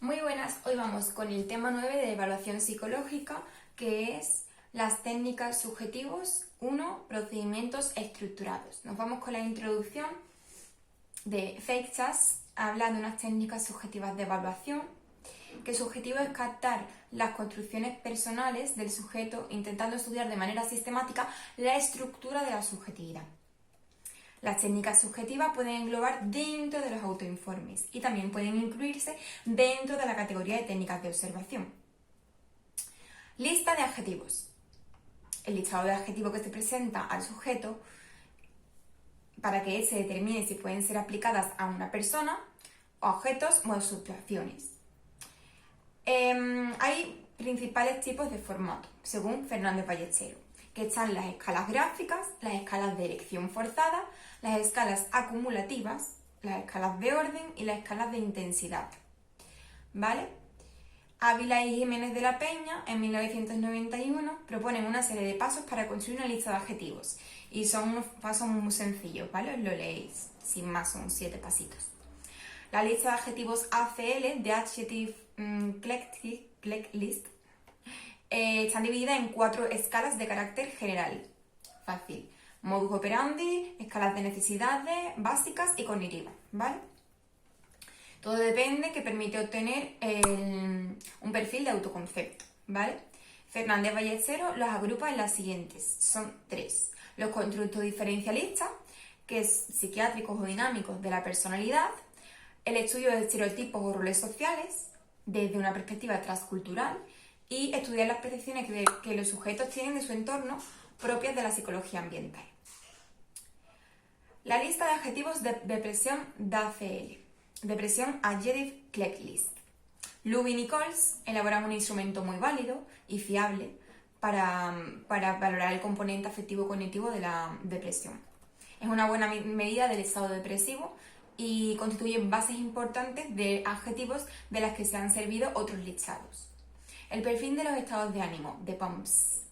Muy buenas, hoy vamos con el tema 9 de evaluación psicológica, que es las técnicas subjetivos 1, procedimientos estructurados. Nos vamos con la introducción de Feitas, habla de unas técnicas subjetivas de evaluación, que su objetivo es captar las construcciones personales del sujeto, intentando estudiar de manera sistemática la estructura de la subjetividad. Las técnicas subjetivas pueden englobar dentro de los autoinformes y también pueden incluirse dentro de la categoría de técnicas de observación. Lista de adjetivos. El listado de adjetivos que se presenta al sujeto para que se determine si pueden ser aplicadas a una persona, objetos o situaciones. Hay principales tipos de formato, según Fernández Ballesteros, que están las escalas gráficas, las escalas de elección forzada, las escalas acumulativas, las escalas de orden y las escalas de intensidad. ¿Vale? Ávila y Jiménez de la Peña, en 1991, proponen una serie de pasos para construir una lista de adjetivos. Y son unos pasos muy sencillos, ¿vale? Os lo leéis, sin más, son 7 pasitos. La lista de adjetivos ACL, de Adjective Click List, están divididas en 4 escalas de carácter general. Fácil. Modus operandi, escalas de necesidades básicas y cognitivas, ¿vale? Todo depende que permite obtener un perfil de autoconcepto, ¿vale? Fernández Ballesteros los agrupa en las siguientes, son 3. Los constructos diferencialistas, que es psiquiátricos o dinámicos de la personalidad, el estudio de estereotipos o roles sociales desde una perspectiva transcultural y estudiar las percepciones que los sujetos tienen de su entorno propias de la psicología ambiental. La lista de adjetivos de depresión de ACL. Depresión Adjective Checklist. Lubin y Coles elaboran un instrumento muy válido y fiable para valorar el componente afectivo-cognitivo de la depresión. Es una buena medida del estado depresivo y constituye bases importantes de adjetivos de las que se han servido otros listados. El perfil de los estados de ánimo, de POMS.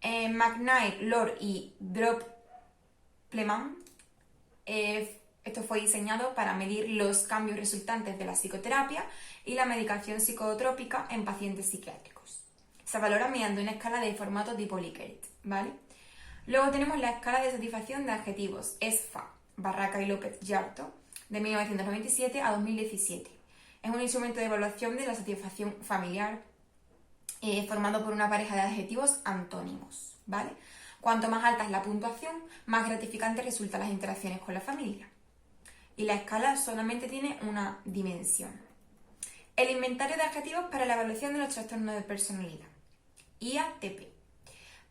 McKnight, Lord y Droppleman, esto fue diseñado para medir los cambios resultantes de la psicoterapia y la medicación psicotrópica en pacientes psiquiátricos. Se valora mediante una escala de formato tipo Likert, ¿vale? Luego tenemos la escala de satisfacción de adjetivos, ESFA, Barraca y López Yarto, de 1997 a 2017. Es un instrumento de evaluación de la satisfacción familiar formado por una pareja de adjetivos antónimos, ¿vale? Cuanto más alta es la puntuación, más gratificante resultan las interacciones con la familia. Y la escala solamente tiene una dimensión. El inventario de adjetivos para la evaluación de los trastornos de personalidad, IATP.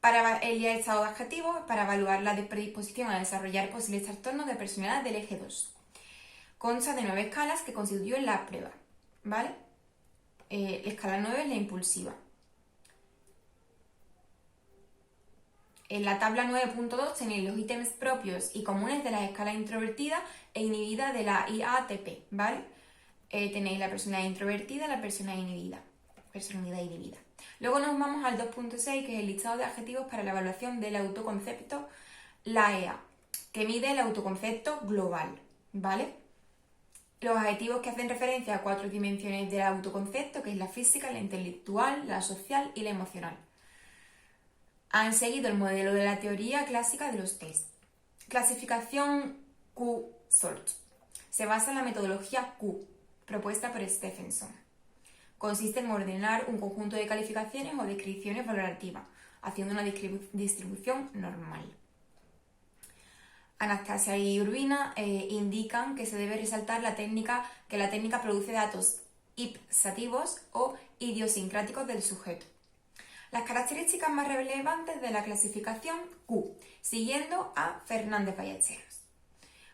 Para el listado de adjetivos, para evaluar la predisposición a desarrollar posibles trastornos de personalidad del eje 2. Consta de 9 escalas que constituyen la prueba, ¿vale? La escala 9 es la impulsiva. En la tabla 9.2 tenéis los ítems propios y comunes de las escalas introvertida e inhibida de la IATP, ¿vale? Tenéis la personalidad introvertida y la personalidad inhibida. Luego nos vamos al 2.6, que es el listado de adjetivos para la evaluación del autoconcepto, la EA, que mide el autoconcepto global, ¿vale? Los adjetivos que hacen referencia a 4 dimensiones del autoconcepto, que es la física, la intelectual, la social y la emocional. Han seguido el modelo de la teoría clásica de los test. Clasificación Q-SORT. Se basa en la metodología Q, propuesta por Stephenson. Consiste en ordenar un conjunto de calificaciones o descripciones valorativas, haciendo una distribución normal. Anastasia y Urbina indican que se debe resaltar que la técnica produce datos ipsativos o idiosincráticos del sujeto. Las características más relevantes de la clasificación Q, siguiendo a Fernández Ballesteros.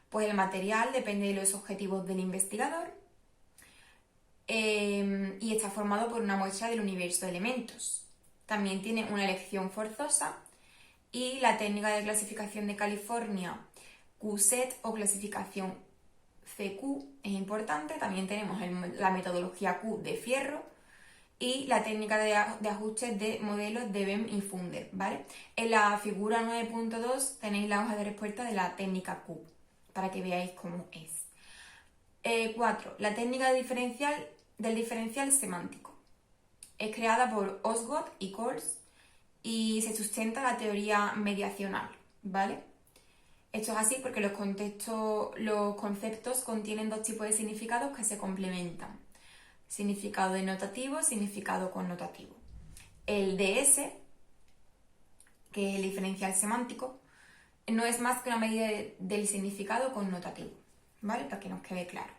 Pues el material depende de los objetivos del investigador y está formado por una muestra del universo de elementos. También tiene una elección forzosa y la técnica de clasificación de California, QSET o clasificación CQ es importante. También tenemos la metodología Q de Fierro y la técnica de ajustes de modelos de Bem y Funder, ¿vale? En la figura 9.2 tenéis la hoja de respuesta de la técnica Q, para que veáis cómo es. 4. La técnica diferencial del diferencial semántico. Es creada por Osgood y Coles y se sustenta en la teoría mediacional, ¿vale? Esto es así porque los conceptos contienen dos tipos de significados que se complementan. Significado denotativo, significado connotativo. El DS, que es el diferencial semántico, no es más que una medida del significado connotativo, ¿vale? Para que nos quede claro.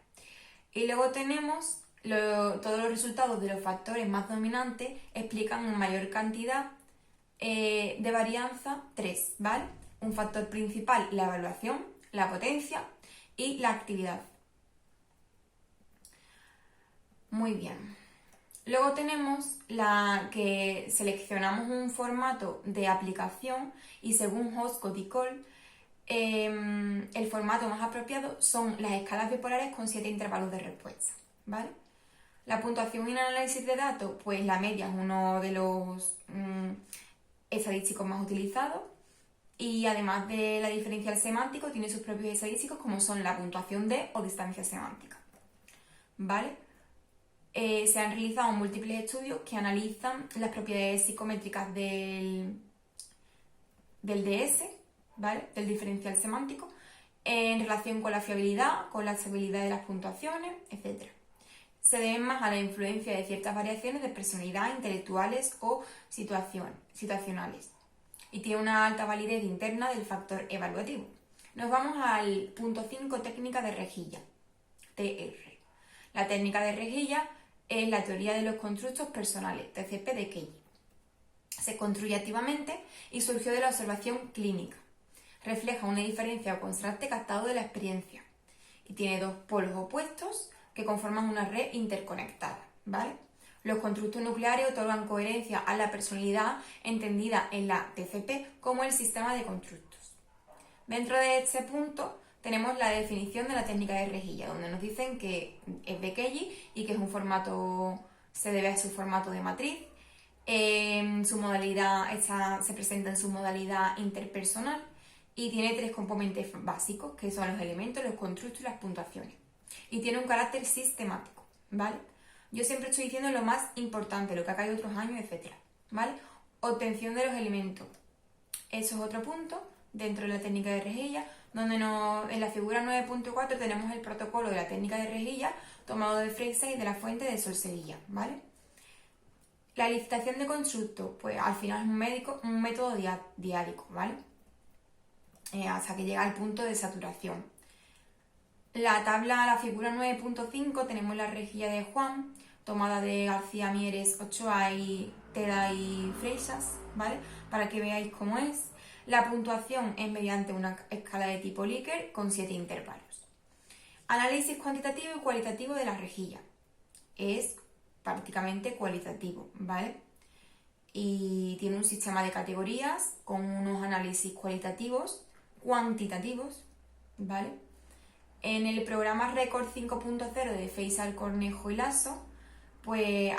Y luego tenemos todos los resultados de los factores más dominantes explican en mayor cantidad de varianza 3, ¿vale? Un factor principal, la evaluación, la potencia y la actividad. Muy bien. Luego tenemos la que seleccionamos un formato de aplicación y según Osgood y Cole, el formato más apropiado son las escalas bipolares con 7 intervalos de respuesta, ¿vale? La puntuación y el análisis de datos, pues la media es uno de los estadísticos más utilizados y además de la diferencial semántico tiene sus propios estadísticos como son la puntuación de o distancia semántica, ¿vale? Se han realizado múltiples estudios que analizan las propiedades psicométricas del DS, ¿vale? Del diferencial semántico, en relación con la fiabilidad, con la estabilidad de las puntuaciones, etc. Se deben más a la influencia de ciertas variaciones de personalidad, intelectuales o situacionales. Y tiene una alta validez interna del factor evaluativo. Nos vamos al punto 5, técnica de rejilla, TR. La técnica de rejilla es la teoría de los constructos personales, TCP de Kelly. Se construye activamente y surgió de la observación clínica. Refleja una diferencia o contraste captado de la experiencia y tiene dos polos opuestos que conforman una red interconectada, ¿vale? Los constructos nucleares otorgan coherencia a la personalidad entendida en la TCP como el sistema de constructos. Dentro de este punto tenemos la definición de la técnica de rejilla, donde nos dicen que es de Kelly y que es un formato, se debe a su formato de matriz. Su modalidad se presenta en su modalidad interpersonal y tiene 3 componentes básicos, que son los elementos, los constructos y las puntuaciones. Y tiene un carácter sistemático, ¿vale? Yo siempre estoy diciendo lo más importante, lo que ha caído otros años, etc., ¿vale? Obtención de los elementos. Eso es otro punto dentro de la técnica de rejilla, donde en la figura 9.4 tenemos el protocolo de la técnica de rejilla tomado de Freixas y de la fuente de Solsevilla, ¿vale? La licitación de constructos, pues al final es un método diádico, ¿vale? Hasta que llega al punto de saturación. La figura 9.5 tenemos la rejilla de Juan, tomada de García Mieres, Ochoa y Teda y Freixas, ¿vale? Para que veáis cómo es. La puntuación es mediante una escala de tipo Likert con 7 intervalos. Análisis cuantitativo y cualitativo de la rejilla. Es prácticamente cualitativo, ¿vale? Y tiene un sistema de categorías con unos análisis cualitativos, cuantitativos, ¿vale? En el programa Record 5.0 de Feisal, Cornejo y Lasso, pues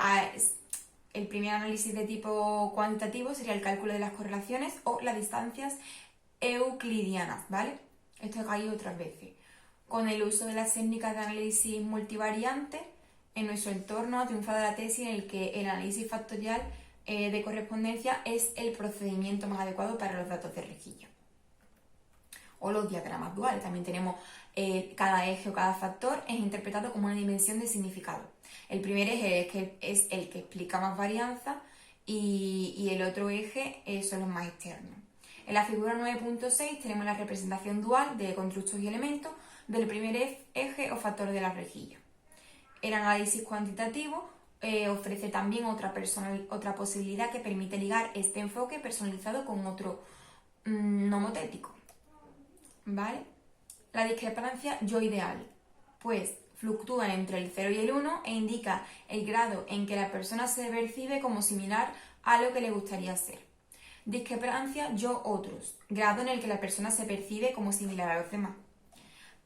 el primer análisis de tipo cuantitativo sería el cálculo de las correlaciones o las distancias euclidianas, ¿vale? Esto he caído otras veces. Con el uso de las técnicas de análisis multivariante, en nuestro entorno ha triunfado la tesis en el que el análisis factorial de correspondencia es el procedimiento más adecuado para los datos de rejilla. O los diagramas duales. También tenemos cada eje o cada factor es interpretado como una dimensión de significado. El primer eje es el que explica más varianza y el otro eje son los más externos. En la figura 9.6 tenemos la representación dual de constructos y elementos del primer eje o factor de la rejilla. El análisis cuantitativo ofrece también otra posibilidad que permite ligar este enfoque personalizado con otro nomotético, ¿vale? La discrepancia yo ideal, pues fluctúa entre el 0 y el 1 e indica el grado en que la persona se percibe como similar a lo que le gustaría ser. Discrepancia yo otros, grado en el que la persona se percibe como similar a los demás.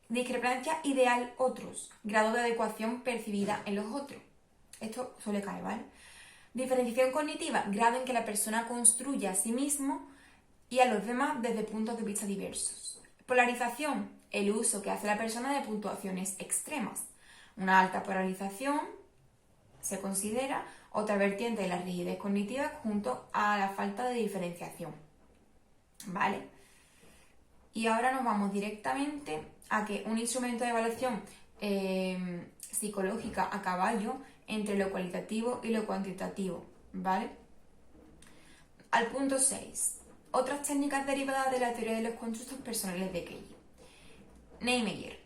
Discrepancia ideal otros, grado de adecuación percibida en los otros. Esto suele caer, ¿vale? Diferenciación cognitiva, grado en que la persona construye a sí mismo y a los demás desde puntos de vista diversos. Polarización, el uso que hace la persona de puntuaciones extremas. Una alta polarización se considera otra vertiente de la rigidez cognitiva junto a la falta de diferenciación. ¿Vale? Y ahora nos vamos directamente a que un instrumento de evaluación psicológica a caballo entre lo cualitativo y lo cuantitativo, ¿vale? Al punto 6. Otras técnicas derivadas de la teoría de los constructos personales de Kelly. Neymeyer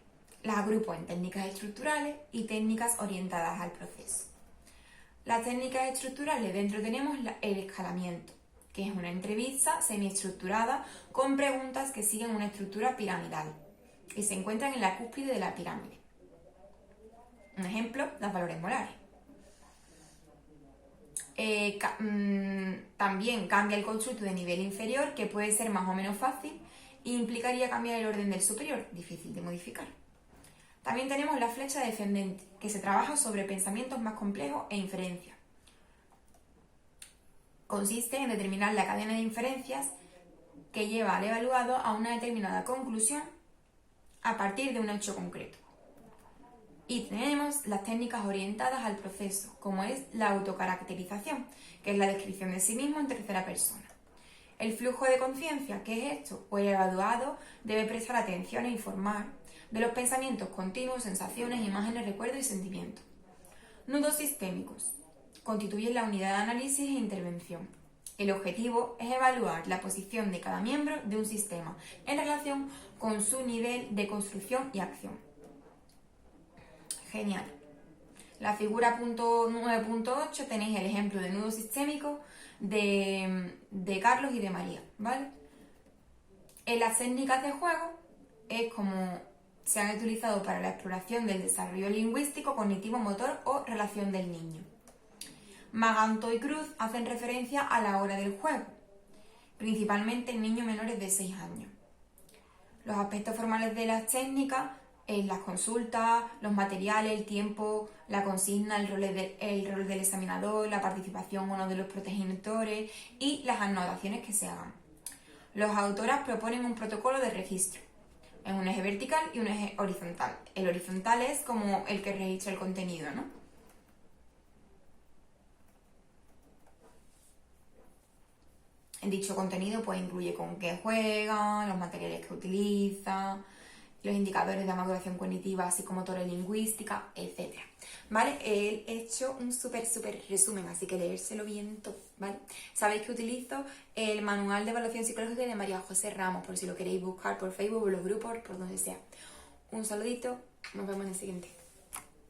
las agrupo en técnicas estructurales y técnicas orientadas al proceso. Las técnicas estructurales, dentro tenemos el escalamiento, que es una entrevista semiestructurada con preguntas que siguen una estructura piramidal y se encuentran en la cúspide de la pirámide. Un ejemplo, los valores molares. También cambia el constructo de nivel inferior, que puede ser más o menos fácil, e implicaría cambiar el orden del superior, difícil de modificar. También tenemos la flecha descendente, que se trabaja sobre pensamientos más complejos e inferencias. Consiste en determinar la cadena de inferencias que lleva al evaluado a una determinada conclusión a partir de un hecho concreto. Y tenemos las técnicas orientadas al proceso, como es la autocaracterización, que es la descripción de sí mismo en tercera persona. El flujo de conciencia, ¿qué es esto? Pues el evaluado debe prestar atención e informar de los pensamientos continuos, sensaciones, imágenes, recuerdos y sentimientos. Nudos sistémicos. Constituyen la unidad de análisis e intervención. El objetivo es evaluar la posición de cada miembro de un sistema en relación con su nivel de construcción y acción. Genial. La figura 9.8 tenéis el ejemplo de nudo sistémico de Carlos y de María, ¿vale? En las técnicas de juego es como se han utilizado para la exploración del desarrollo lingüístico, cognitivo, motor o relación del niño. Maganto y Cruz hacen referencia a la hora del juego, principalmente en niños menores de 6 años. Los aspectos formales de las técnicas, las consultas, los materiales, el tiempo, la consigna, el rol del examinador, la participación o no de los progenitores y las anotaciones que se hagan. Los autoras proponen un protocolo de registro. Es un eje vertical y un eje horizontal. El horizontal es como el que registra el contenido, ¿no? En dicho contenido pues incluye con qué juegan, los materiales que utilizan, los indicadores de maduración cognitiva, psicomotora y lingüística, etc. ¿Vale? He hecho un súper resumen, así que leérselo bien todo, ¿vale? Sabéis que utilizo el manual de evaluación psicológica de María José Ramos, por si lo queréis buscar por Facebook, por los grupos, por donde sea. Un saludito, nos vemos en el siguiente.